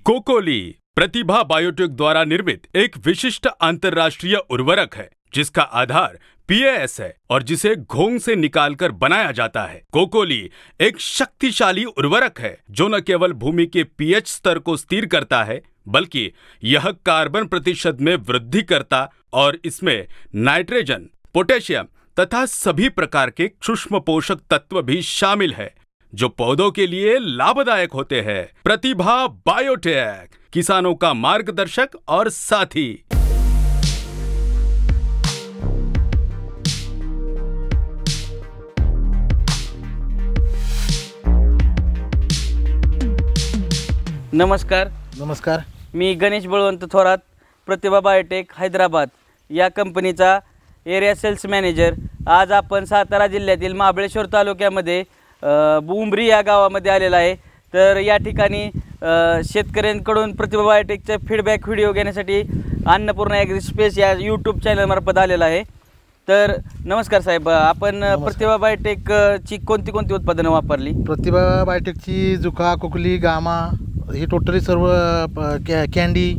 कोकोली प्रतिभा biotech द्वारा निर्मित एक विशिष्ट अंतर्राष्ट्रीय उर्वरक है जिसका आधार पीएएस है और जिसे घोंघ से निकालकर बनाया जाता है। कोकोली एक शक्तिशाली उर्वरक है जो न केवल भूमि के पीएच स्तर को स्थिर करता है बल्कि यह कार्बन प्रतिशत में वृद्धि करता और इसमें नाइट्रोजन, पोटेशियम तथा सभी प्रकार के सूक्ष्म पोषक तत्व भी शामिल है जो पौधों के लिए लाभदायक होते हैं। प्रतिभा बायोटेक, किसानों का मार्गदर्शक और साथी। नमस्कार, मी गणेश बळवंत थोरात, प्रतिभा बायोटेक हैदराबाद या कंपनीचा एरिया सेल्स मॅनेजर। आज आपण सातारा जिल्ह्यातील महाबळेश्वर तालुक्यामध्ये उंबरी या गावामध्ये आलेला आहे। तर या ठिकाणी शेतकऱ्यांकडून प्रतिभा बायोटेकचा फीडबॅक व्हिडिओ घेण्यासाठी अन्नपूर्णा ॲग्री स्पेस या यूट्यूब चॅनलमार्फत आलेला आहे। तर नमस्कार साहेब, आपण प्रतिभा बायोटेकची कोणती उत्पादनं वापरली? प्रतिभा बायोटेकची जुका, कोकली, गामा ही टोटली सर्व कॅन्डी,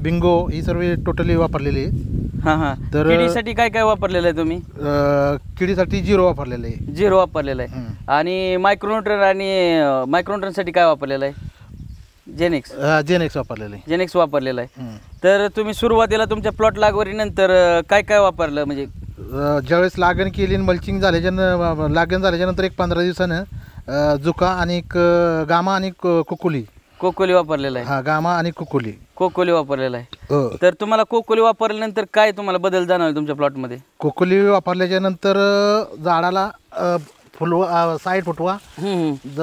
बिंगो ही सर्व टोटली वापरलेली आहे। हां तर किडीसाठी काय वापरलेलं आहे तुम्ही? किडीसाठी झिरो वापरलेलं आहे। झिरो वापरलेलं आहे। आणि मायक्रोन्यूट्रनसाठी काय वापरलेलं आहे? जेनेक्स वापरलेलं आहे। जेनेक्स वापरलेलं आहे। तर तुम्ही सुरुवातीला तुमच्या प्लॉट लागवडीनंतर काय वापरलं? म्हणजे ज्यावेळेस लागण केली, मल्चिंग झाल्याच्यानंतर एक 15 दिवसानं जुका आणि गामा आणि कोकोली वापरलेला आहे। हा, गामा आणि कोकोली वापरलेला आहे। तर तुम्हाला कोकोली वापरल्यानंतर काय तुम्हाला बदल जाणवले तुमच्या प्लॉटमध्ये? कोकोली वापरल्याच्या नंतर झाडाला साईड फुटवा,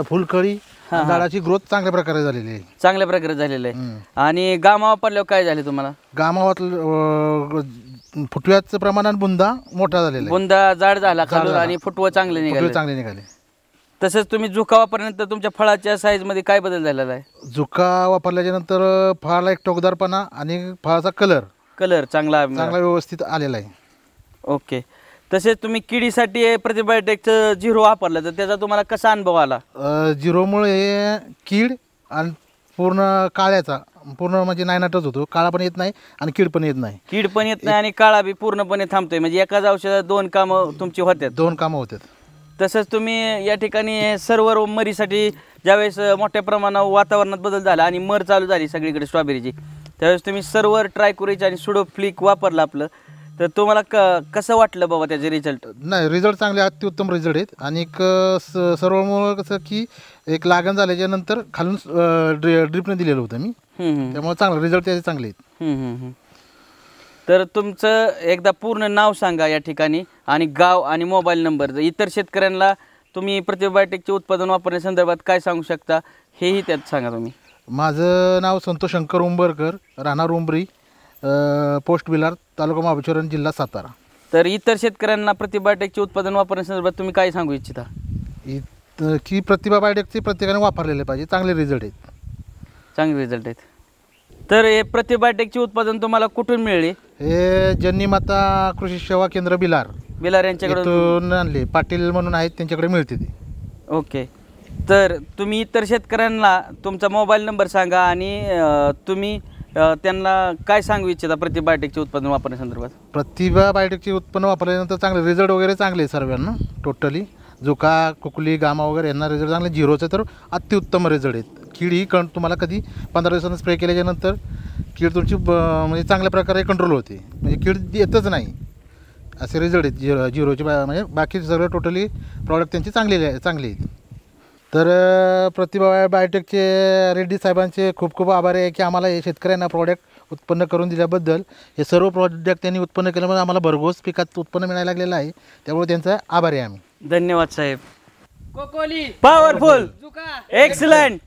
फुलकळी, झाडाची ग्रोथ चांगल्या प्रकारे झालेली आहे। आणि गामा वापरल्यावर काय झाले तुम्हाला? गामा फुटव्याचं प्रमाणात बुंदा मोठा झालेला, बुंदा जाड झाला खालून आणि फुटवा चांगले निघाले। तसेच तुम्ही जुका वापरल्यानंतर तुमच्या फळाच्या साईज मध्ये काय बदल झालेला आहे? जुका वापरल्याच्या नंतर फळाला एक टोकदारपणा आणि फळाचा कलर चांगला व्यवस्थित आलेला आहे। ओके। तसेच तुम्ही किडीसाठी प्रतिभा बायोटेकचं झिरो वापरलं तर त्याचा तुम्हाला कसा अनुभव आला? झिरोमुळे कीड आणि पूर्ण म्हणजे नायनाटच होतो, काळा पण येत नाही आणि कीड पण येत नाही आणि काळा बी पूर्णपणे थांबतोय। म्हणजे एकाच औषधात दोन कामं तुमची होतात। तसंच तुम्ही या ठिकाणी सर्व मरीसाठी ज्यावेळेस मोठ्या प्रमाणावर वातावरणात बदल झाला आणि मर चालू झाली सगळीकडे स्ट्रॉबेरीची, त्यावेळेस तुम्ही सर्व ट्रायकोरिच आणि सुडोफ्लिक वापरलं आपलं, तर तुम्हाला कसं वाटलं बाबा त्याचे रिझल्ट? नाही, रिझल्ट चांगले, अत्युत्तम रिझल्ट आहेत। आणि सर्व कसं की एक लागण झाल्याच्या नंतर खालून ड्रिपने दिलेलं होतं मी, त्यामुळे चांगलं रिझल्ट त्याचे चांगले आहेत। तर तुमचं एकदा पूर्ण नाव सांगा या ठिकाणी, आणि गाव आणि मोबाईल नंबर। इतर शेतकऱ्यांना तुम्ही प्रतिभा बायोटेकचे उत्पादन वापरण्यासंदर्भात काय सांगू शकता हेही त्यात सांगा तुम्ही। माझं नाव संतोष शंकर उंबरकर, राहणार उंबरी, पोस्ट बिलार, तालुका महाबळेश्वर, जिल्हा सातारा। तर इतर शेतकऱ्यांना प्रतिभा बायोटेकचे उत्पादन वापरण्यासंदर्भात तुम्ही काय सांगू इच्छिता? की प्रतिभा बायोटेकचे प्रत्येकाने वापरलेले पाहिजे, चांगले रिझल्ट आहेत। तर हे प्रतिभा बायोटेकचे उत्पादन तुम्हाला कुठून मिळले? हे जन्नीमाता कृषी सेवा केंद्र बिलार यांच्याकडून आणले, पाटील म्हणून आहेत त्यांच्याकडे मिळते ते। ओके। तर तुम्ही इतर शेतकऱ्यांना तुमचा मोबाईल नंबर सांगा आणि तुम्ही त्यांना काय सांगू इच्छिता प्रतिभा बायोटेकचे उत्पादन वापरण्यासंदर्भात? प्रतिभा बायोटेकचे उत्पन्न वापरल्यानंतर चांगले रिझल्ट वगैरे चांगले आहे सर्वांना। टोटली जुका, कोकली, गामा वगैरे यांना रिझल्ट चांगले, झिरोचे तर अत्युत्तम रिझल्ट आहेत। कीड ही तुम्हाला कधी 15 दिवसांनी स्प्रे केल्याच्यानंतर कीड तुमची म्हणजे चांगल्या प्रकारे कंट्रोल होते, म्हणजे कीड येतच नाही, असे रिझल्ट आहेत झिरोचे। म्हणजे बाकी सगळं टोटली प्रॉडक्ट त्यांचे चांगले आहेत। तर प्रतिभा बायोटेकचे रेड्डी साहेबांचे खूप आभार आहे की आम्हाला हे शेतकऱ्यांना प्रॉडक्ट उत्पन्न करून दिल्याबद्दल। हे सर्व प्रॉडक्ट त्यांनी उत्पन्न केल्यामुळे आम्हाला भरघोस पिकात उत्पन्न मिळायला लागलेलं आहे, त्यामुळे त्यांचा आभारी आहे आम्ही। धन्यवाद साहेब। कोकोली पॉवरफुल, एक्सलंट।